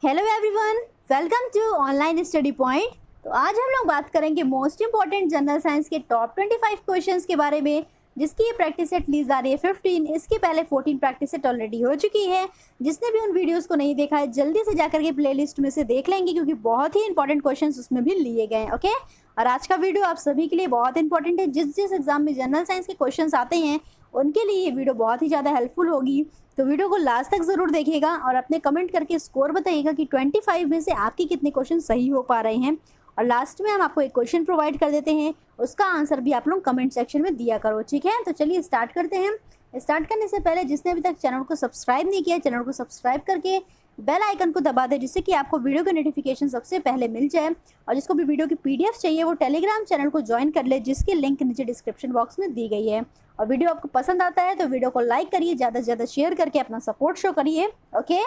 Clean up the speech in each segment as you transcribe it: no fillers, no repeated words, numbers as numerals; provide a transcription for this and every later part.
Hello everyone, welcome to online study point. तो आज हम लोग बात करेंगे मोस्ट इंपॉर्टेंट जनरल साइंस के टॉप 25 क्वेश्चंस के बारे में, जिसकी ये प्रैक्टिस सेट ली जा रही है 15। इसके पहले 14 प्रैक्टिस सेट ऑलरेडी हो चुकी है। जिसने भी उन वीडियोस को नहीं देखा है जल्दी से जाकर के प्लेलिस्ट में से देख लेंगे, क्योंकि बहुत ही इंपॉर्टेंट क्वेश्चंस उसमें भी लिए गए हैं। ओके, और आज का वीडियो आप सभी के लिए बहुत इंपॉर्टेंट है। जिस एग्जाम में जनरल साइंस के क्वेश्चन आते हैं उनके लिए ये वीडियो बहुत ही ज़्यादा हेल्पफुल होगी। तो वीडियो को लास्ट तक ज़रूर देखिएगा और अपने कमेंट करके स्कोर बताइएगा कि 25 में से आपके कितने क्वेश्चन सही हो पा रहे हैं। और लास्ट में हम आपको एक क्वेश्चन प्रोवाइड कर देते हैं, उसका आंसर भी आप लोग कमेंट सेक्शन में दिया करो, ठीक है। तो चलिए स्टार्ट करते हैं। स्टार्ट करने से पहले जिसने अभी तक चैनल को सब्सक्राइब नहीं किया, चैनल को सब्सक्राइब करके बेल आइकन को दबा दे, जिससे कि आपको वीडियो की नोटिफिकेशन सबसे पहले मिल जाए। और जिसको भी वीडियो की पीडीएफ चाहिए वो टेलीग्राम चैनल को ज्वाइन कर ले, जिसकी लिंक नीचे डिस्क्रिप्शन बॉक्स में दी गई है। और वीडियो आपको पसंद आता है तो वीडियो को लाइक करिए, ज़्यादा से ज़्यादा शेयर करके अपना सपोर्ट शो करिए। ओके,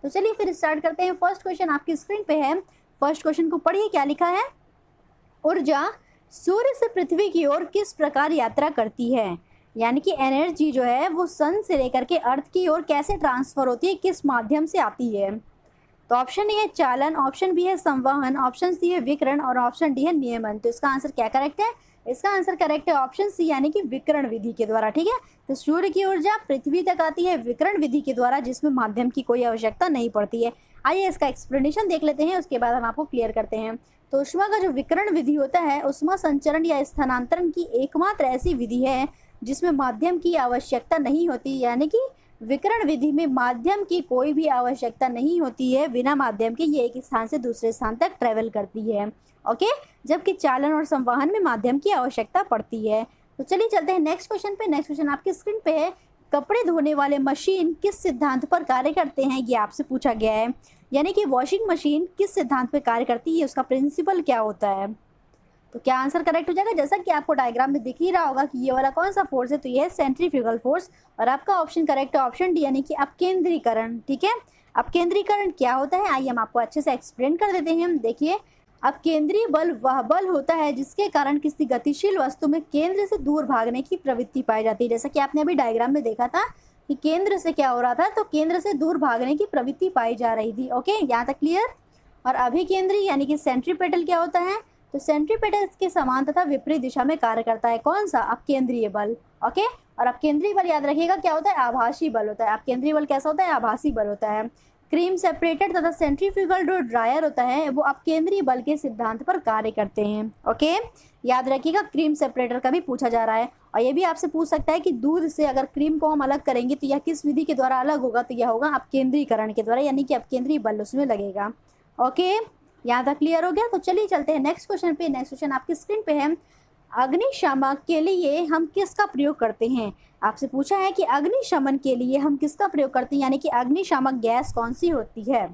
तो चलिए फिर स्टार्ट करते हैं। फर्स्ट क्वेश्चन आपकी स्क्रीन पे है। फर्स्ट क्वेश्चन को पढ़िए, क्या लिखा है। ऊर्जा सूर्य से पृथ्वी की ओर किस प्रकार यात्रा करती है, यानी कि एनर्जी जो है वो सन से लेकर के अर्थ की ओर कैसे ट्रांसफर होती है, किस माध्यम से आती है। तो ऑप्शन ए है चालन, ऑप्शन बी है संवहन, ऑप्शन सी है विकिरण और ऑप्शन डी है नियमन। तो इसका आंसर क्या करेक्ट है? इसका आंसर करेक्ट है ऑप्शन सी, यानी कि विकिरण विधि के द्वारा, ठीक है। तो सूर्य की ऊर्जा पृथ्वी तक आती है विकिरण विधि के द्वारा, जिसमें माध्यम की कोई आवश्यकता नहीं पड़ती है। आइए इसका एक्सप्लेनेशन देख लेते हैं, उसके बाद हम आपको क्लियर करते हैं। तो ऊष्मा का जो विकिरण विधि होता है, ऊष्मा संचरण या स्थानांतरण की एकमात्र ऐसी विधि है जिसमें माध्यम की आवश्यकता नहीं होती, यानी कि विकिरण विधि में माध्यम की कोई भी आवश्यकता नहीं होती है। बिना माध्यम के ये एक स्थान से दूसरे स्थान तक ट्रेवल करती है। ओके, जबकि चालन और संवहन में माध्यम की आवश्यकता पड़ती है। तो चलिए चलते हैं नेक्स्ट क्वेश्चन पे। नेक्स्ट क्वेश्चन आपकी स्क्रीन पे है। कपड़े धोने वाले मशीन किस सिद्धांत पर कार्य करते हैं, ये आपसे पूछा गया है। यानी कि वॉशिंग मशीन किस सिद्धांत पर कार्य करती है, उसका प्रिंसिपल क्या होता है। तो क्या आंसर करेक्ट हो जाएगा? जैसा कि आपको डायग्राम में दिख ही रहा होगा कि ये वाला कौन सा फोर्स है, तो ये है सेंट्रीफ्यूगल फोर्स। और आपका ऑप्शन करेक्ट है ऑप्शन डी, यानी कि अपकेंद्रीकरण, ठीक है। अपकेंद्रीकरण क्या होता है, आइए हम आपको अच्छे से एक्सप्लेन कर देते हैं। देखिए, अपकेंद्रीय बल वह बल होता है जिसके कारण किसी गतिशील वस्तु में केंद्र से दूर भागने की प्रवृत्ति पाई जाती है। जैसा कि आपने अभी डायग्राम में देखा था कि केंद्र से क्या हो रहा था, तो केंद्र से दूर भागने की प्रवृत्ति पाई जा रही थी। ओके, यहाँ तक क्लियर। और अभिकेंद्री यानी कि सेंट्रीपेटल क्या होता है, तो सेंट्रीपेटल के समान तथा विपरीत दिशा में कार्य करता है कौन सा, अपकेंद्रीय बल। ओके, और अपकेंद्रीय बल याद रखिएगा क्या होता है, आभासी बल होता है। अपकेंद्रीय बल कैसा होता है, आभासी बल होता है। क्रीम सेपरेटेड तथा सेंट्रीफ्यूगल जो ड्रायर होता है वो अपकेंद्रीय बल के सिद्धांत पर कार्य करते हैं। ओके, याद रखिएगा क्रीम सेपरेटर का भी पूछा जा रहा है। और ये भी आपसे पूछ सकता है कि दूध से अगर क्रीम को हम अलग करेंगे तो यह किस विधि के द्वारा अलग होगा, तो यह होगा अपकेंद्रीकरण के द्वारा, यानी कि अपकेंद्रीय बल उसमें लगेगा। ओके, यहाँ तक क्लियर हो गया। तो चलिए चलते हैं नेक्स्ट क्वेश्चन पे। नेक्स्ट क्वेश्चन आपकी स्क्रीन पे है। अग्निशामक के लिए हम किसका प्रयोग करते हैं, आपसे पूछा है कि अग्निशमन के लिए हम किसका प्रयोग करते हैं, यानी कि अग्निशामक गैस कौन सी होती है।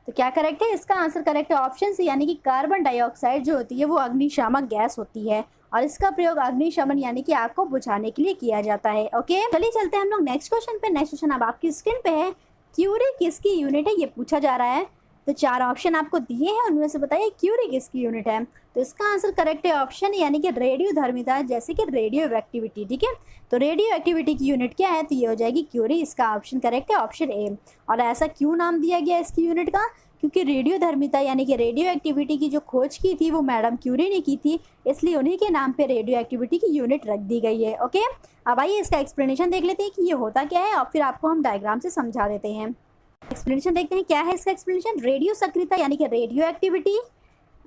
तो क्या करेक्ट है? इसका आंसर करेक्ट है ऑप्शन सी, यानी कि कार्बन डाइऑक्साइड जो होती है वो अग्निशामक गैस होती है। और इसका प्रयोग अग्निशमन यानी कि आग को बुझाने के लिए किया जाता है। ओके, चलिए चलते हैं हम लोग नेक्स्ट क्वेश्चन पे। नेक्स्ट क्वेश्चन अब आपकी स्क्रीन पे है। क्यूरी किसकी यूनिट है, ये पूछा जा रहा है। तो 4 ऑप्शन आपको दिए हैं, उनमें से बताइए क्यूरी किसकी यूनिट है। तो इसका आंसर करेक्ट है ऑप्शन, यानी कि रेडियो धर्मिता, जैसे कि रेडियो एक्टिविटी, ठीक है। तो रेडियो एक्टिविटी की यूनिट क्या है, तो ये हो जाएगी क्यूरी। इसका ऑप्शन करेक्ट है ऑप्शन ए। और ऐसा क्यों नाम दिया गया इसकी यूनिट का, क्योंकि रेडियो धर्मिता यानी कि रेडियो एक्टिविटी की जो खोज की थी वो मैडम क्यूरी ने की थी, इसलिए उन्हीं के नाम पे रेडियो एक्टिविटी की यूनिट रख दी गई है। ओके, अब आइए इसका एक्सप्लेनेशन देख लेते हैं कि ये होता क्या है और फिर आपको हम डायग्राम से समझा देते हैं। एक्सप्लेनेशन देखते हैं क्या है इसका एक्सप्लेनेशन। रेडियो सक्रियता यानी कि रेडियो एक्टिविटी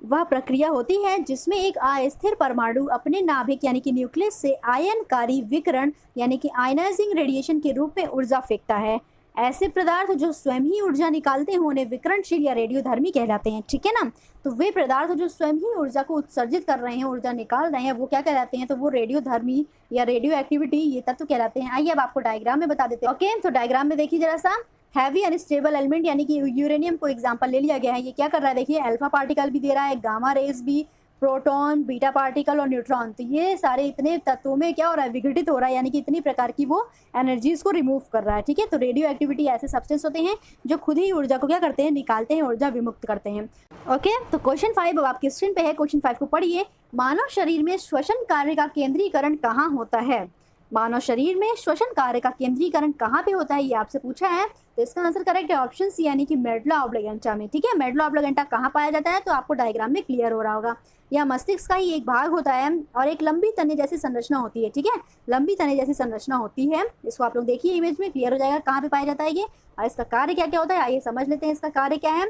वह प्रक्रिया होती है जिसमें एक अस्थिर परमाणु अपने नाभिक यानी कि न्यूक्लियस से आयनकारी विकिरण यानी कि आयनाइजिंग रेडिएशन के रूप में ऊर्जा फेंकता है। ऐसे पदार्थ जो स्वयं ही ऊर्जा निकालते हैं उन्हें विकिरणशील या रेडियोधर्मी कहलाते हैं, ठीक है ना। तो वे पदार्थ जो स्वयं ही ऊर्जा को उत्सर्जित कर रहे हैं, ऊर्जा निकाल रहे हैं, वो क्या कहलाते हैं, तो वो रेडियोधर्मी या रेडियो एक्टिविटी ये तत्व कहलाते हैं। आइए अब आपको डायग्राम में बता देते हैं। ओके, तो डायग्राम में देखिए जरा सा। हैवी अनस्टेबल एलिमेंट यानी कि यूरेनियम को एग्जांपल ले लिया गया है। ये क्या कर रहा है, देखिए अल्फा पार्टिकल भी दे रहा है, गामा रेज भी, प्रोटॉन, बीटा पार्टिकल और न्यूट्रॉन। तो ये सारे इतने तत्वों में क्या हो रहा है, विघटित हो रहा है, यानी कि इतनी प्रकार की वो एनर्जीज को रिमूव कर रहा है, ठीक है। तो रेडियो एक्टिविटी ऐसे सब्सटेंस होते हैं जो खुद ही ऊर्जा को क्या करते हैं, निकालते हैं, ऊर्जा विमुक्त करते हैं। ओके, तो क्वेश्चन 5 अब आपकी स्क्रीन पे है। क्वेश्चन 5 को पढ़िए। मानव शरीर में श्वसन कार्य का केंद्रीकरण कहाँ होता है। मानव शरीर में श्वसन कार्य का केंद्रीकरण कहाँ पे होता है, ये आपसे पूछा है। तो इसका आंसर करेक्ट है ऑप्शन सी यानी कि मेडुला ऑब्लिगेंटा में। ठीक है, मेडुला ऑब्लिगेंटा कहाँ पाया जाता है, तो आपको डायग्राम में क्लियर हो रहा होगा। यह मस्तिष्क का ही एक भाग होता है और एक लंबी तने जैसी संरचना होती है। ठीक है, लंबी तने जैसी संरचना होती है। इसको आप लोग देखिए इमेज में, क्लियर हो जाएगा कहाँ पे पाया जाता है ये और इसका कार्य क्या क्या होता है। आइए समझ लेते हैं इसका कार्य क्या है।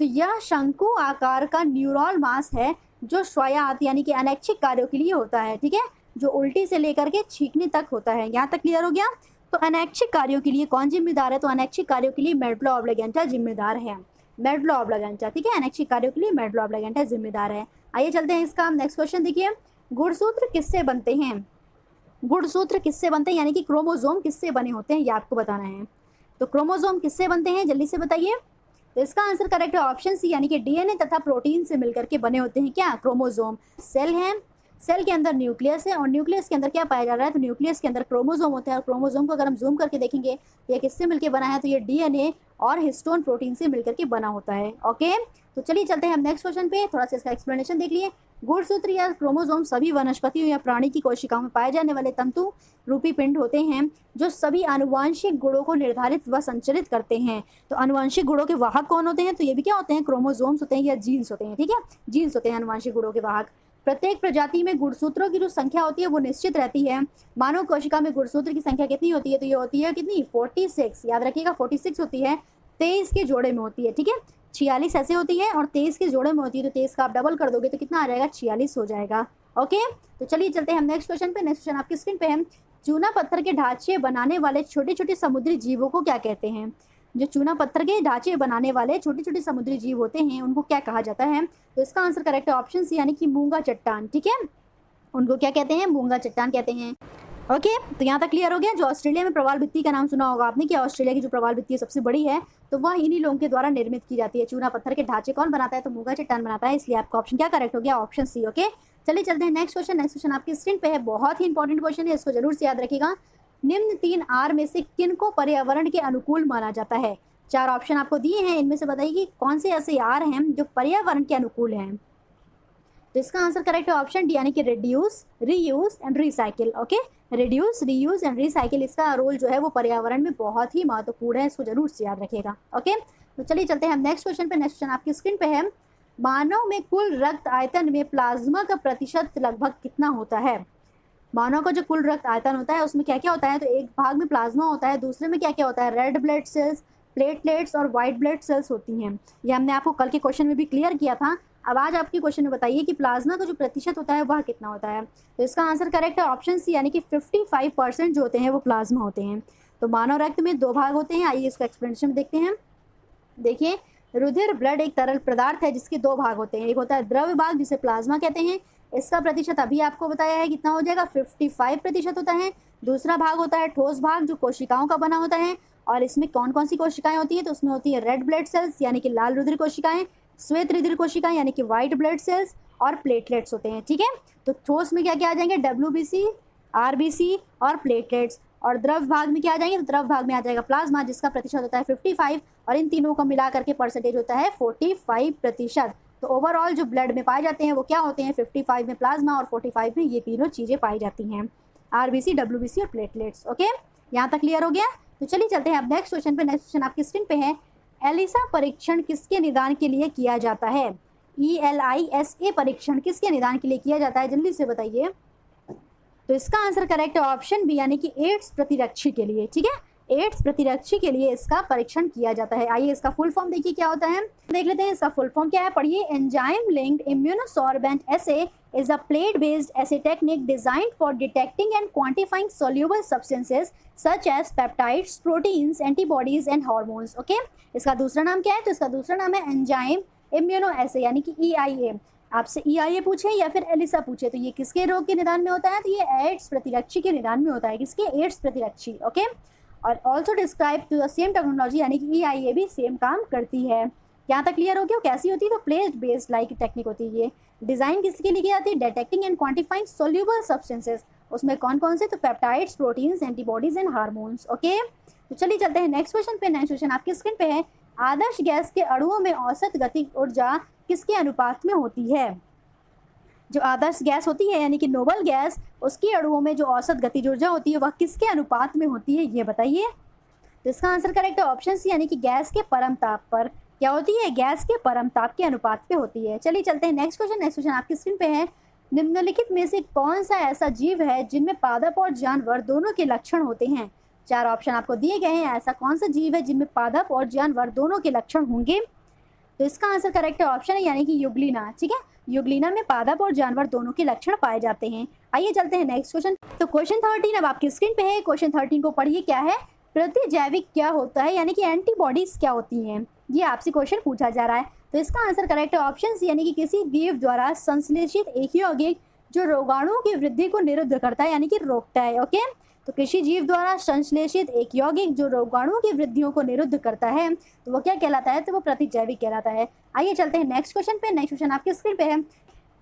तो यह शंकु आकार का न्यूरॉन मास है जो स्वायत्त यानी कि अनैच्छिक कार्यों के लिए होता है। ठीक है, जो उल्टी से लेकर के छींकने तक होता है। यहाँ तक क्लियर हो गया। तो अनैच्छिक कार्यों के लिए कौन जिम्मेदार है, तो अनैच्छिक कार्यों के लिए मेडुला ऑब्लिगेंटा जिम्मेदार है। मेडुला ऑब्लिगेंटा, ठीक है, अनैच्छिक कार्यों के लिए मेडुला ऑब्लिगेंटा जिम्मेदार है। आइए चलते हैं इसका नेक्स्ट क्वेश्चन देखिए। गुणसूत्र किससे बनते हैं, गुणसूत्र किससे बनते हैं यानी कि क्रोमोसोम किससे बने होते हैं, ये आपको बताना है। तो क्रोमोसोम किससे बनते हैं, जल्दी से बताइए। तो इसका आंसर करेक्ट है ऑप्शन सी यानी कि डीएनए तथा प्रोटीन से मिलकर के बने होते हैं क्या, क्रोमोसोम। सेल है, सेल के अंदर न्यूक्लियस है और न्यूक्लियस के अंदर क्या पाया जा रहा है, तो न्यूक्लियस के अंदर क्रोमोसोम होता है। और क्रोमोसोम को अगर हम जूम करके देखेंगे तो ये किससे मिलकर बना है, तो ये डीएनए और हिस्टोन प्रोटीन से मिलकर के बना होता है। ओके, तो चलिए चलते हैं हम नेक्स्ट क्वेश्चन पे, थोड़ा सा इसका एक्सप्लेनेशन देख लिए। गुणसूत्र या क्रोमोसोम सभी वनस्पतियों या प्राणी की कोशिकाओं में पाए जाने वाले तंतु रूपी पिंड होते हैं जो सभी आनुवांशिक गुणों को निर्धारित व संचालित करते हैं। तो आनुवांशिक गुणों के वाहक कौन होते हैं, तो ये भी क्या होते हैं, क्रोमोसोम्स होते हैं या जीन्स होते हैं। ठीक है, जीन्स होते हैं आनुवांशिक गुणों के वाहक। प्रत्येक प्रजाति में गुणसूत्रों की जो संख्या होती है वो निश्चित रहती है। मानव कोशिका में गुणसूत्र की संख्या कितनी होती है, तो ये होती है कितनी, 46। याद रखिएगा 46 होती है, 23 के जोड़े में होती है। ठीक है, 46 ऐसे होती है और 23 के जोड़े में होती है। तो 23 का आप डबल कर दोगे तो कितना आ जाएगा, 46 हो जाएगा। ओके, तो चलिए चलते हैं हम नेक्स्ट क्वेश्चन पे। नेक्स्ट क्वेश्चन आपकी स्क्रीन पे है। चूना पत्थर के ढांचे बनाने वाले छोटे छोटे समुद्री जीवों को क्या कहते हैं, जो चूना पत्थर के ढांचे बनाने वाले छोटे छोटे समुद्री जीव होते हैं उनको क्या कहा जाता है। तो इसका आंसर करेक्ट है ऑप्शन सी यानी कि मूंगा चट्टान। ठीक है, उनको क्या कहते हैं, मूंगा चट्टान कहते हैं। ओके, तो यहाँ तक क्लियर हो गया। जो ऑस्ट्रेलिया में प्रवाल भित्ति का नाम सुना होगा आपने कि ऑस्ट्रेलिया की जो प्रवाल भित्ति सबसे बड़ी है, तो वह इन्हीं लोगों के द्वारा निर्मित की जाती है। चूना पत्थर के ढांचे कौन बनाता है, तो मूंगा चट्टान बनाता है। इसलिए आपका ऑप्शन क्या करेक्ट हो गया, ऑप्शन सी। ओके, चलिए चलते हैं नेक्स्ट क्वेश्चन। नेक्स्ट क्वेश्चन आपकी स्क्रीन पे है, बहुत ही इंपॉर्टेंट क्वेश्चन है, इसको जरूर से याद रखिएगा। निम्न 3 आर में से किन को पर्यावरण के अनुकूल माना जाता है। 4 ऑप्शन आपको दिए हैं, इनमें से बताइए कि कौन से ऐसे आर हैं जो पर्यावरण के अनुकूल हैं। तो इसका आंसर करेक्ट है ऑप्शन डी यानी कि reduce, reuse and recycle. Okay, reduce, reuse and recycle, इसका रोल जो है वो पर्यावरण में बहुत ही महत्वपूर्ण है, इसको जरूर से याद रखिएगा। ओके, तो चलिए चलते हैं हम नेक्स्ट क्वेश्चन पे। नेक्स्ट क्वेश्चन आपकी स्क्रीन पे है। मानव में कुल रक्त आयतन में प्लाज्मा का प्रतिशत लगभग कितना होता है। मानव का जो कुल रक्त आयतन होता है उसमें क्या क्या होता है, तो एक भाग में प्लाज्मा होता है, दूसरे में क्या क्या होता है, रेड ब्लड सेल्स, प्लेटलेट्स और वाइट ब्लड सेल्स होती हैं। ये हमने आपको कल के क्वेश्चन में भी क्लियर किया था। अब आज आपके क्वेश्चन में बताइए कि प्लाज्मा का जो प्रतिशत होता है वह कितना होता है। तो इसका आंसर करेक्ट है ऑप्शन सी यानी कि 55% जो होते हैं वो प्लाज्मा होते हैं। तो मानव रक्त में 2 भाग होते हैं, आइए इसका एक्सप्लेनेशन देखते हैं। देखिए, रुधिर ब्लड एक तरल पदार्थ है जिसके 2 भाग होते हैं। एक होता है द्रव्य भाग जिसे प्लाज्मा कहते हैं, इसका प्रतिशत अभी आपको बताया है कितना हो जाएगा, 55% होता है। दूसरा भाग होता है ठोस भाग जो कोशिकाओं का बना होता है, और इसमें कौन कौन सी कोशिकाएं होती हैं, तो उसमें होती है रेड ब्लड सेल्स यानी कि लाल रुधिर कोशिकाएं, श्वेत रुधिर कोशिकाएं यानी कि व्हाइट ब्लड सेल्स, और प्लेटलेट्स होते हैं। ठीक है, तो ठोस में क्या क्या आ जाएंगे, WBC, RBC और प्लेटलेट्स। और द्रव भाग में क्या आ जाएंगे, तो द्रव भाग में आ जाएगा प्लाज्मा जिसका प्रतिशत होता है 55, और इन तीनों को मिला करके परसेंटेज होता है 45%। तो ओवरऑल जो ब्लड में पाए जाते हैं वो क्या होते हैं, 55 में प्लाज्मा और 45 में ये तीनों चीज़ें पाई जाती हैं, RBC, WBC और प्लेटलेट्स। ओके, यहाँ तक क्लियर हो गया। तो चलिए चलते हैं अब नेक्स्ट क्वेश्चन पे। नेक्स्ट क्वेश्चन आपकी स्क्रीन पे है। एलिसा परीक्षण किसके निदान के लिए किया जाता है। ELISA परीक्षण किसके निदान के लिए किया जाता है, जल्दी से बताइए। तो इसका आंसर करेक्ट है ऑप्शन बी यानी कि एड्स प्रतिरक्षी के लिए। ठीक है, एड्स प्रतिरक्षी के लिए इसका परीक्षण किया जाता है। आइए इसका फुल फॉर्म देखिए क्या होता है, देख लेते हैं इसका फुल फॉर्म क्या है, पढ़िए। Enzyme linked immunosorbent essay is a plate-based assay technique designed for detecting and quantifying soluble substances such as peptides, proteins, antibodies and hormones. Okay? इसका दूसरा नाम क्या है, तो इसका दूसरा नाम है एंजाइम इम्यूनो एसे यानी कि EIA। आपसे EIA पूछे या फिर एलिसा पूछे तो ये किसके रोग के निदान में होता है, तो ये एड्स प्रतिरक्षी के निदान में होता है। किसके, एड्स प्रतिरक्षी। ओके, और also describe to the same technology यानी कि EIA भी सेम काम करती है। यहाँ तक क्लियर हो गया। कैसी होती है, तो प्लेट बेस्ड लाइक टेक्निक होती है। ये डिजाइन किसके लिए की जाती है, detecting and quantifying soluble substances. उसमें कौन कौन से, तो peptides, proteins, antibodies and hormones. Okay, तो चलिए चलते हैं नेक्स्ट क्वेश्चन पे। नेक्स्ट क्वेश्चन आपकी स्क्रीन पे है। आदर्श गैस के अणुओं में औसत गतिज ऊर्जा किसके अनुपात में होती है। जो आदर्श गैस होती है यानी कि नोबल गैस, उसकी अणुओं में जो औसत गतिज ऊर्जा होती है वह किसके अनुपात में होती है, ये बताइए। तो इसका आंसर करेक्ट है ऑप्शन सी यानी कि गैस के परम ताप पर क्या होती है, गैस के परम ताप के अनुपात पे होती है। चलिए चलते हैं नेक्स्ट क्वेश्चन। नेक्स्ट क्वेश्चन आपकी स्क्रीन पे है, निम्नलिखित में से कौन सा ऐसा जीव है जिनमें पादप और जानवर दोनों के लक्षण होते हैं। चार ऑप्शन आपको दिए गए हैं, ऐसा कौन सा जीव है जिनमें पादप और जानवर दोनों के लक्षण होंगे। तो इसका आंसर करेक्ट है ऑप्शन है यानी कि युग्लिना। ठीक है, युग्लिना में पादप और जानवर दोनों के लक्षण पाए जाते हैं। आइए चलते हैं नेक्स्ट क्वेश्चन। तो क्वेश्चन 13 अब आपकी स्क्रीन पे है। क्वेश्चन 13 को पढ़िए, क्या है, प्रतिजैविक क्या होता है यानी कि एंटीबॉडीज क्या होती हैं, ये आपसे क्वेश्चन पूछा जा रहा है। तो इसका आंसर करेक्ट है ऑप्शन सी यानी कि किसी जीव द्वारा संश्लेषित एक यौगिक जो रोगाणुओं की वृद्धि को निरुद्ध करता है यानी कि रोकता है। ओके, तो किसी जीव द्वारा संश्लेषित एक यौगिक जो रोगाणुओं की वृद्धियों को निरुद्ध करता है तो वो क्या कहलाता है, तो वो प्रतिजैविक कहलाता है। आइए चलते हैं नेक्स्ट क्वेश्चन पे। नेक्स्ट क्वेश्चन आपकी स्क्रीन पे है,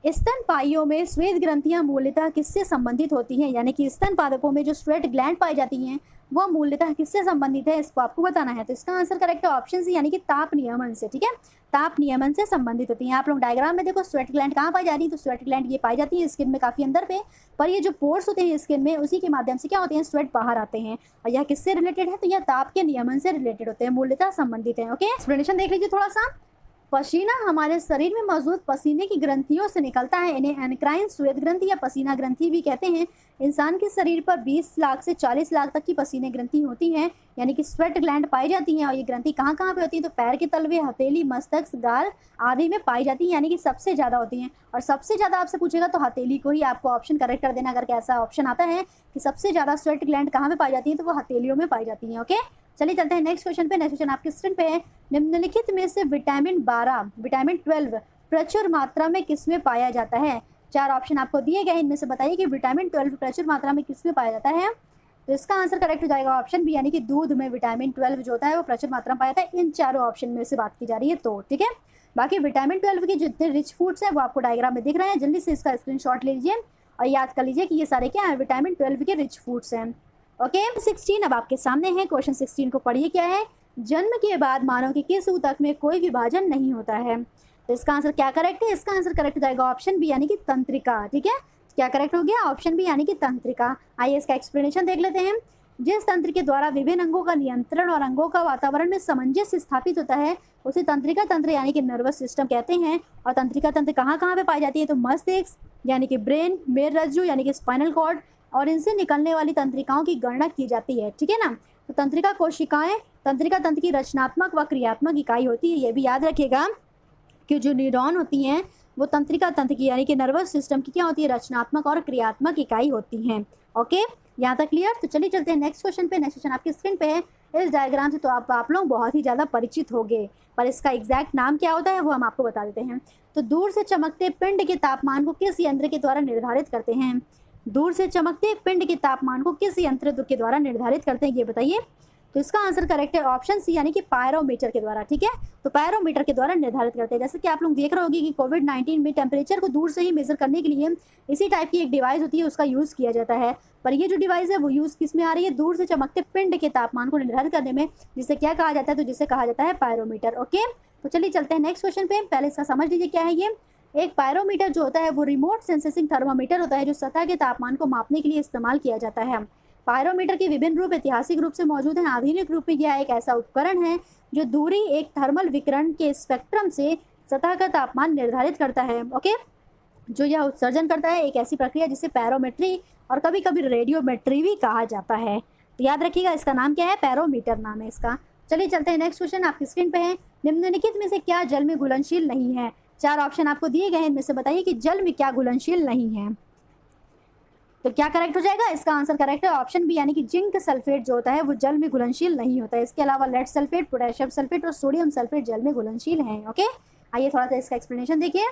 स्तनपायियों में श्वेत ग्रंथियां मूलतः किससे संबंधित होती हैं, यानी कि स्तन पादपों में जो श्वेत ग्लैंड पाई जाती हैं वह मूलतः किससे संबंधित है, इसको आपको बताना है। तो इसका आंसर करेक्ट है ऑप्शन सी यानी कि ताप नियमन से। ठीक है, ताप नियमन से संबंधित होती हैं। आप लोग डायग्राम में देखो स्वेट ग्लैंड कहाँ पाई जा रही है, तो स्वेट ग्लैंड ये पाई जाती है स्किन में काफी अंदर पे, पर ये जो पोर्स होते हैं स्किन में उसी के माध्यम से क्या होते हैं, स्वेट बाहर आते हैं। और यह किससे रिलेटेड है, तो यह ताप के नियमन से रिलेटेड होते हैं, मूलतः संबंधित है। ओके, एक्सप्लेनेशन देख लीजिए थोड़ा सा। पसीना हमारे शरीर में मौजूद पसीने की ग्रंथियों से निकलता है, इन्हें एनक्राइन श्वेत ग्रंथि या पसीना ग्रंथि भी कहते हैं। इंसान के शरीर पर 20 लाख से 40 लाख तक की पसीने ग्रंथि होती हैं, यानी कि स्वेट ग्लैंड पाई जाती हैं। और ये ग्रंथि कहाँ कहाँ पे होती है, तो पैर के तलवे, हथेली, मस्तक, गाल आदि में पाई जाती है, यानी कि सबसे ज़्यादा होती हैं। और सबसे ज़्यादा आपसे पूछेगा तो हथेली को ही आपको ऑप्शन करेक्ट कर देना, अगर कैसा ऑप्शन आता है कि सबसे ज़्यादा स्वेट ग्लैंड कहाँ पे पाई जाती है, तो वो हथेलियों में पाई जाती हैं। ओके, चलिए चलते हैं नेक्स्ट क्वेश्चन पे। नेक्स्ट क्वेश्चन आपके स्क्रीन पे है, निम्नलिखित में से विटामिन 12, विटामिन 12 प्रचुर मात्रा में किसमें पाया जाता है। चार ऑप्शन आपको दिए गए, इनमें से बताइए कि विटामिन 12 प्रचुर मात्रा में किसमें पाया जाता है। तो इसका आंसर करेक्ट हो जाएगा ऑप्शन बी यानी कि दूध में विटामिन 12 जो होता है वो प्रचुर मात्रा में पाया जाता है। इन चारों ऑप्शन में से बात की जा रही है तो ठीक है। बाकी विटामिन 12 के जितने रिच फूड्स हैं वो आपको डायग्राम में दिख रहे हैं, जल्दी से इसका स्क्रीनशॉट ले लीजिए और याद कर लीजिए कि ये सारे क्या है, विटामिन 12 के रिच फूड्स हैं। ओके, 16 अब आपके सामने है। क्वेश्चन 16 को पढ़िए, क्या है, जन्म के बाद मानव के किस ऊतक में कोई विभाजन नहीं होता है। तो इसका आंसर क्या करेक्ट है, इसका आंसर करेक्ट हो जाएगा ऑप्शन बी यानी कि तंत्रिका। ठीक है, क्या करेक्ट हो गया, ऑप्शन बी यानी कि तंत्रिका। आइए इसका एक्सप्लेनेशन देख लेते हैं। जिस तंत्र के द्वारा विभिन्न अंगों का नियंत्रण और अंगों का वातावरण में सामंजस्य स्थापित होता है उसे तंत्रिका तंत्र यानी कि नर्वस सिस्टम कहते हैं। और तंत्रिका तंत्र कहाँ कहाँ पे पाई जाती है, तो मस्तिष्क यानी कि ब्रेन, मेरुरज्जु यानी कि स्पाइनल कॉर्ड, और इनसे निकलने वाली तंत्रिकाओं की गणना की जाती है। ठीक है ना, तो तंत्रिका कोशिकाएं तंत्रिका तंत्र की रचनात्मक व क्रियात्मक इकाई होती है। ये भी याद रखिएगा कि जो न्यूरॉन होती हैं वो तंत्रिका तंत्र की यानी कि नर्वस सिस्टम की क्या होती है, रचनात्मक और क्रियात्मक इकाई होती हैं। ओके, यहाँ तक क्लियर। तो चलिए चलते हैं नेक्स्ट क्वेश्चन पे। नेक्स्ट क्वेश्चन आपकी स्क्रीन पे है। इस डायग्राम से तो आप लोग बहुत ही ज़्यादा परिचित होंगे, पर इसका एग्जैक्ट नाम क्या होता है वो हम आपको बता देते हैं। तो दूर से चमकते पिंड के तापमान को किस यंत्र के द्वारा निर्धारित करते हैं। दूर से चमकते पिंड के तापमान को किस यंत्र के द्वारा निर्धारित करते हैं, ये बताइए। तो इसका आंसर करेक्ट है ऑप्शन सी यानी कि पायरोमीटर के द्वारा। ठीक है, तो पायरोमीटर के द्वारा निर्धारित करते हैं। जैसे कि आप लोग देख रहे होंगे कि कोविड-19 में टेम्परेचर को दूर से ही मेजर करने के लिए इसी टाइप की एक डिवाइस होती है, उसका यूज़ किया जाता है। पर ये जो डिवाइस है वो यूज़ किस में आ रही है, दूर से चमकते पिंड के तापमान को निर्धारित करने में, जिसे क्या कहा जाता है, तो जिसे कहा जाता है पायरोमीटर। ओके, तो चलिए चलते हैं नेक्स्ट क्वेश्चन पे। पहले इसका समझ लीजिए क्या है ये। एक पायरोमीटर जो होता है वो रिमोट सेंसिंग थर्मामीटर होता है जो सतह के तापमान को मापने के लिए इस्तेमाल किया जाता है। पायरोमीटर के विभिन्न रूप ऐतिहासिक रूप से मौजूद हैं। आधुनिक रूप में यह एक ऐसा उपकरण है जो दूरी एक थर्मल विकिरण के स्पेक्ट्रम से सतह का तापमान निर्धारित करता है। ओके, जो यह उत्सर्जन करता है एक ऐसी प्रक्रिया जिसे पैरोमेट्री और कभी कभी रेडियोमेट्री भी कहा जाता है। तो याद रखिएगा इसका नाम क्या है, पैरोमीटर नाम है इसका। चलिए चलते हैं नेक्स्ट क्वेश्चन आपकी स्क्रीन पे है। निम्नलिखित में से क्या जल में घुलनशील नहीं है। चार ऑप्शन आपको दिए गए हैं, इनमें से बताइए कि जल में क्या घुलनशील नहीं है। तो क्या करेक्ट हो जाएगा, इसका आंसर करेक्ट है ऑप्शन बी यानी कि जिंक सल्फेट जो होता है वो जल में घुलनशील नहीं होता है। इसके अलावा लेड सल्फेट, पोटेशियम सल्फेट और सोडियम सल्फेट जल में घुलनशील हैं। ओके, आइए थोड़ा सा इसका एक्सप्लेनेशन देखिए।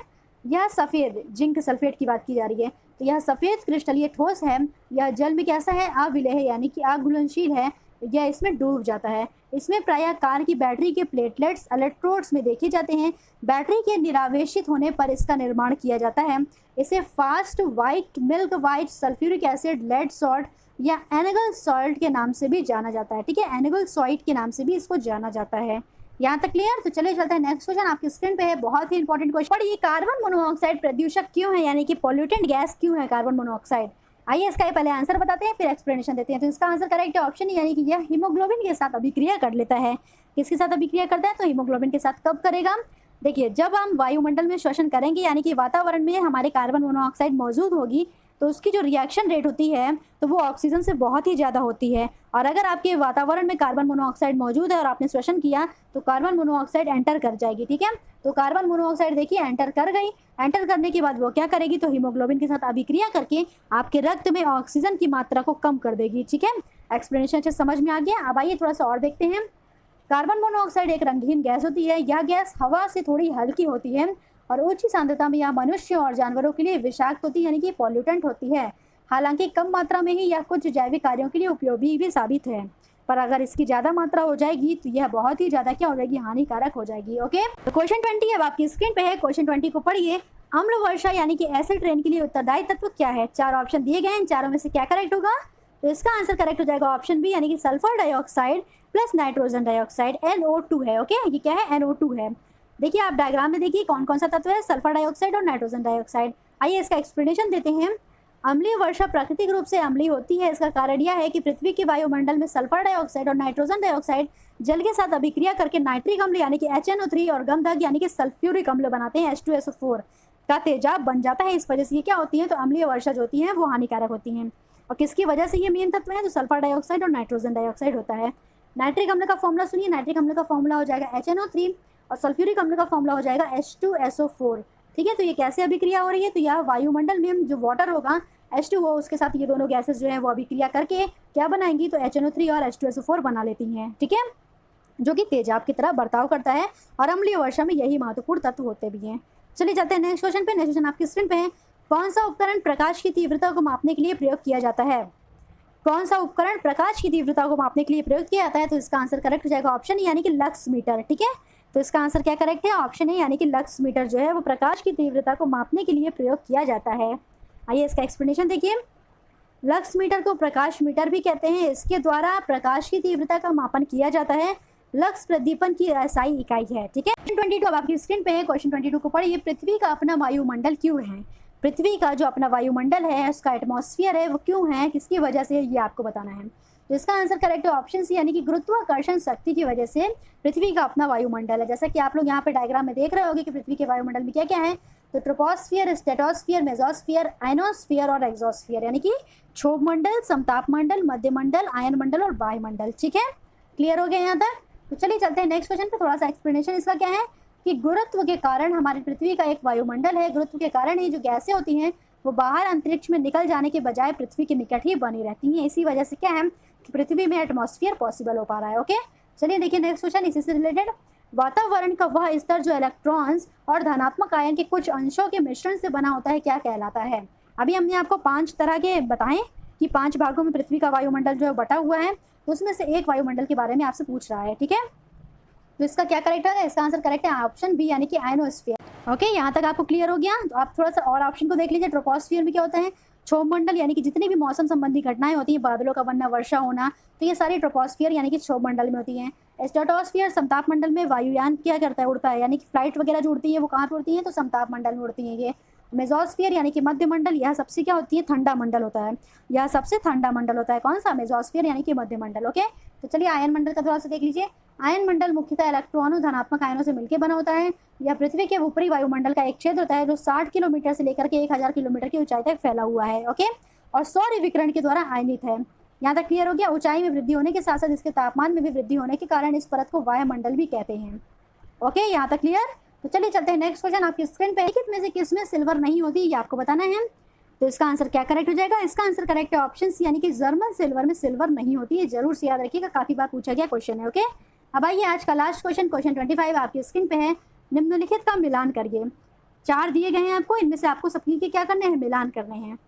यह सफ़ेद जिंक सल्फेट की बात की जा रही है, तो यह सफ़ेद क्रिस्टलीय ठोस है। यह जल में कैसा है, अविलेय है यानी कि अघुलनशील है। यह इसमें डूब जाता है। इसमें प्रायः कार की बैटरी के प्लेटलेट्स इलेक्ट्रोड्स में देखे जाते हैं। बैटरी के निरावेशित होने पर इसका निर्माण किया जाता है। इसे fast white milk white sulphuric acid lead salt या एनेगल सॉल्ट के नाम से भी जाना जाता है। ठीक है, एनेगल सॉल्ट के नाम से भी इसको जाना जाता है। यहाँ तक क्लियर। तो चलिए चलते हैं नेक्स्ट क्वेश्चन आपकी स्क्रीन पे है, बहुत ही इंपॉर्टेंट क्वेश्चन। और ये कार्बन मोनोऑक्साइड प्रदूषक क्यों है, यानी कि पॉल्यूटेंट गैस क्यों है कार्बन मोनोऑक्साइड। आइए इसका पहले आंसर बताते हैं, फिर एक्सप्लेनेशन देते हैं। तो इसका आंसर करेक्ट है ऑप्शन, यानी कि यह हीमोग्लोबिन के साथ अभिक्रिया कर लेता है। किसके साथ अभिक्रिया करता है, तो हीमोग्लोबिन के साथ। कब करेगा, देखिए जब हम वायुमंडल में श्वसन करेंगे, यानी कि वातावरण में हमारे कार्बन मोनोऑक्साइड मौजूद होगी, तो उसकी जो रिएक्शन रेट होती है तो वो ऑक्सीजन से बहुत ही ज़्यादा होती है। और अगर आपके वातावरण में कार्बन मोनोऑक्साइड मौजूद है और आपने श्वसन किया तो कार्बन मोनोऑक्साइड एंटर कर जाएगी, ठीक है। तो कार्बन मोनोऑक्साइड देखिए एंटर कर गई। एंटर करने के बाद वो क्या करेगी, तो हीमोग्लोबिन के साथ अभिक्रिया करके आपके रक्त में ऑक्सीजन की मात्रा को कम कर देगी, ठीक है। एक्सप्लेनेशन अच्छे समझ में आ गया। अब आइए थोड़ा सा और देखते हैं। कार्बन मोनोऑक्साइड एक रंगीन गैस होती है। यह गैस हवा से थोड़ी हल्की होती है और उच्च सांद्रता में यह मनुष्य और जानवरों के लिए विषाक्त होती है, यानी कि पॉल्यूटेंट होती है। हालांकि कम मात्रा में ही यह कुछ जैविक कार्यों के लिए उपयोगी भी साबित है, पर अगर इसकी ज़्यादा मात्रा हो जाएगी तो यह बहुत ही ज़्यादा क्या हो जाएगी, हानिकारक हो जाएगी। ओके, तो क्वेश्चन 20 अब आपकी स्क्रीन पे है। क्वेश्चन 20 को पढ़िए। अम्ल वर्षा यानी कि एसिड रेन के लिए उत्तरदायी तत्व क्या है। 4 ऑप्शन दिए गए हैं, इन चारों में से क्या करेक्ट होगा, तो इसका आंसर करेक्ट हो जाएगा ऑप्शन बी, यानी कि sulphur dioxide plus nitrogen dioxide, NO2 है। ओके, ये क्या है, NO2 है। देखिए आप डायग्राम में देखिए कौन कौन सा तत्व है, सल्फर डाइऑक्साइड और नाइट्रोजन डाइऑक्साइड। आइए इसका एक्सप्लेनेशन देते हैं। अम्लीय वर्षा प्राकृतिक रूप से अम्लीय होती है। इसका कारण यह है कि पृथ्वी के वायुमंडल में सल्फर डाइऑक्साइड और नाइट्रोजन डाइऑक्साइड जल के साथ अभिक्रिया करके नाइट्रिक अम्ल यानी कि HNO3 और गंधक यानी कि सल्फ्यूरिक अम्ल बनाते हैं, H2SO4 का तेजाब बन जाता है। इस वजह से ये क्या होती है, तो अम्लीय वर्षा जो होती है वो हानिकारक होती हैं। और किसकी वजह से ये मेन तत्व है, तो सल्फर डाइऑक्साइड और नाइट्रोजन डाइऑक्साइड होता है। नाइट्रिक अम्ल का फॉर्मूला सुनिए। नाइट्रिक अम्ल का फॉर्मूला हो जाएगा HNO3 और सल्फ्यूरिक अम्ल का फॉर्मूला हो जाएगा H2SO4, ठीक है। तो ये कैसे अभिक्रिया हो रही है, तो यह वायुमंडल में जो वाटर होगा H2O, उसके साथ ये दोनों गैसेस जो है वो अभिक्रिया करके क्या बनाएंगी, तो HNO3 और H2SO4 बना लेती हैं, ठीक है, जो कि तेजाब की तरह बर्ताव करता है। और अम्लीय वर्षा में यही महत्वपूर्ण तत्व होते भी हैं। चलिए जाते हैं नेक्स्ट क्वेश्चन पे। नेक्स्ट क्वेश्चन आपकी स्क्रीन पे है। कौन सा उपकरण प्रकाश की तीव्रता को मापने के लिए प्रयोग किया जाता है। कौन सा उपकरण प्रकाश की तीव्रता को मापने के लिए प्रयोग किया जाता है, तो इसका आंसर करेक्ट हो जाएगा ऑप्शन, यानी कि लक्स मीटर, ठीक है। तो इसका आंसर क्या करेक्ट है, ऑप्शन है, यानी कि लक्स मीटर जो है वो प्रकाश की तीव्रता को मापने के लिए प्रयोग किया जाता है। आइए इसका एक्सप्लेनेशन देखिए। लक्स मीटर को प्रकाश मीटर भी कहते हैं। इसके द्वारा प्रकाश की तीव्रता का मापन किया जाता है। लक्स प्रदीपन की SI इकाई है, ठीक है। 22 अब आपकी स्क्रीन पे है। क्वेश्चन 22 को पढ़िए। पृथ्वी का अपना वायुमंडल क्यों है। पृथ्वी का जो अपना वायुमंडल है, उसका एटमॉस्फेयर है, वो क्यों है, किसकी वजह से, ये आपको बताना है। तो इसका आंसर करेक्ट है ऑप्शन सी, यानी कि गुरुत्वाकर्षण शक्ति की वजह से पृथ्वी का अपना वायुमंडल है। जैसा कि आप लोग यहाँ पे डायग्राम में देख रहे होंगे कि पृथ्वी के वायुमंडल में क्या क्या है, तो ट्रोपोस्फियर, स्ट्रेटोस्फियर, मेसोस्फियर, आयनोस्फियर और एक्सोस्फियर, यानी कि क्षोभ मंडल, समताप मंडल, मध्य मंडल, आयन मंडल और वायुमंडल, ठीक है। क्लियर हो गया यहाँ तक। तो चलिए चलते हैं नेक्स्ट क्वेश्चन पे। थोड़ा सा एक्सप्लेनेशन इसका क्या है कि गुरुत्व के कारण हमारी पृथ्वी का एक वायुमंडल है। गुरुत्व के कारण ही जो गैसें होती हैं वो बाहर अंतरिक्ष में निकल जाने के बजाय पृथ्वी के निकट ही बनी रहती हैं। इसी वजह से क्या है कि पृथ्वी में एटमॉस्फेयर पॉसिबल हो पा रहा है। ओके, चलिए देखिए नेक्स्ट क्वेश्चन इसी से रिलेटेड। वातावरण का वह स्तर जो इलेक्ट्रॉन्स और धनात्मक आयन के कुछ अंशों के मिश्रण से बना होता है, क्या कहलाता है। अभी हमने आपको 5 तरह के बताएं कि 5 भागों में पृथ्वी का वायुमंडल जो है बटा हुआ है, तो उसमें से एक वायुमंडल के बारे में आपसे पूछ रहा है, ठीक है। तो इसका क्या करेक्ट है, इसका आंसर करेक्ट है ऑप्शन बी, यानी कि आयनोस्फीयर। ओके, यहाँ तक आपको क्लियर हो गया। तो आप थोड़ा सा और ऑप्शन को देख लीजिए। ट्रोपोस्फियर में क्या होता है, क्षोभ मंडल, यानी कि जितनी भी मौसम संबंधी घटनाएं होती हैं, बादलों का बनना, वर्षा होना, तो ये सारी ट्रोपोस्फियर यानी कि क्षोभ मंडल में होती हैं। स्ट्रेटोस्फियर समताप मंडल में वायुयान क्या करता है, उड़ता है, यानी कि फ्लाइट वगैरह जो उड़ती है वो कहाँ पर उड़ती हैं, तो समताप मंडल में उड़ती हैं। ये मेसोस्फियर यानी कि मध्य मंडल, यह सबसे क्या होती है, ठंडा मंडल होता है। यह सबसे ठंडा मंडल होता है, कौन सा, मेसोस्फियर यानी कि मध्य मंडल। ओके, तो चलिए आयन मंडल का थोड़ा सा देख लीजिए। आयन मंडल मुख्यतः इलेक्ट्रॉनों, धनात्मक आयनों से मिलकर बना होता है। यह पृथ्वी के ऊपरी वायुमंडल का एक क्षेत्र होता है जो 60 किलोमीटर से लेकर के 1000 किलोमीटर की ऊंचाई तक फैला हुआ है। ओके, और सौर विकिरण के द्वारा आयनित है। यहाँ तक क्लियर हो गया। ऊंचाई में वृद्धि होने के साथ साथ इसके तापमान में भी वृद्धि होने के कारण इस परत को वायुमंडल भी कहते हैं। ओके, यहाँ तक क्लियर। तो चलिए चलते हैं नेक्स्ट क्वेश्चन आपकी स्क्रीन पे। में से किसमें सिल्वर नहीं होती, ये आपको बताना है। तो इसका आंसर क्या करेक्ट हो जाएगा, इसका आंसर करेक्ट है ऑप्शन सी, यानी कि जर्मन सिल्वर में सिल्वर नहीं होती है। जरूर से याद रखिएगा, काफी बार पूछा गया क्वेश्चन है। ओके, अब आइए आज का लास्ट क्वेश्चन, क्वेश्चन 25 आपकी स्क्रीन पे है। निम्नलिखित का मिलान करिए। 4 दिए गए हैं आपको, इनमें से आपको सबकी के क्या करने हैं, मिलान करने हैं।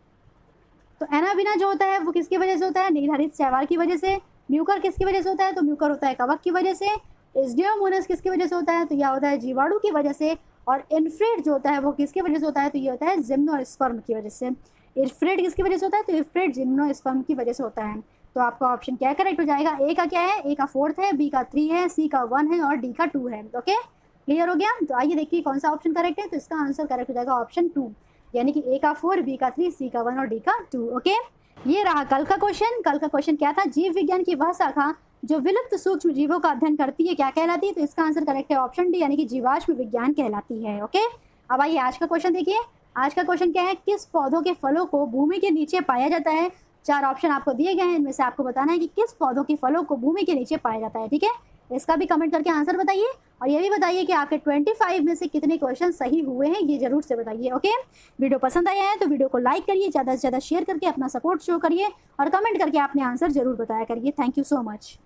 तो एनाबिना जो होता है वो किसकी वजह से होता है, नीलहरित शैवाल की वजह से। म्यूकर किसकी वजह से होता है, तो म्यूकर होता है कवक की वजह से। इस्डियोमोनस किसकी वजह से होता है, तो यह होता है जीवाणु की वजह से। और इन्फ्रेट जो होता है वो किसकी वजह से होता है, तो ये होता है जिम्नोस्पर्म की वजह से। इन्फ्रेट किसकी वजह से होता है, तो इन्फ्रेट जिम्नोस्पर्म की वजह से होता है। तो आपका ऑप्शन क्या करेक्ट हो जाएगा? ए का क्या है? ए का 4th है, बी का 3 है, सी का 1 है और डी का 2 है। ओके, क्लियर हो गया? तो आइए देखिए कौन सा ऑप्शन करेक्ट है। तो इसका आंसर करेक्ट हो जाएगा ऑप्शन 2, यानी कि ए का 4, बी का 3, सी का 1 और डी का 2। ओके, ये रहा कल का क्वेश्चन। कल का क्वेश्चन क्या था? जीव विज्ञान की वह शाखा जो विलुप्त सूक्ष्म जीवों का अध्ययन करती है क्या कहलाती है? तो इसका आंसर करेक्ट है ऑप्शन डी, यानी कि जीवाश्म विज्ञान कहलाती है। ओके, अब आइए आज का क्वेश्चन देखिए। आज का क्वेश्चन क्या है? किस पौधों के फलों को भूमि के नीचे पाया जाता है? 4 ऑप्शन आपको दिए गए हैं, इनमें से आपको बताना है कि किस पौधों के फलों को भूमि के नीचे पाया जाता है। ठीक है, इसका भी कमेंट करके आंसर बताइए और ये भी बताइए कि आपके 25 में से कितने क्वेश्चन सही हुए हैं, ये जरूर से बताइए। ओके, वीडियो पसंद आया है तो वीडियो को लाइक करिए, ज़्यादा से ज़्यादा शेयर करके अपना सपोर्ट शो करिए और कमेंट करके अपने आंसर जरूर बताया करिए। Thank you so much.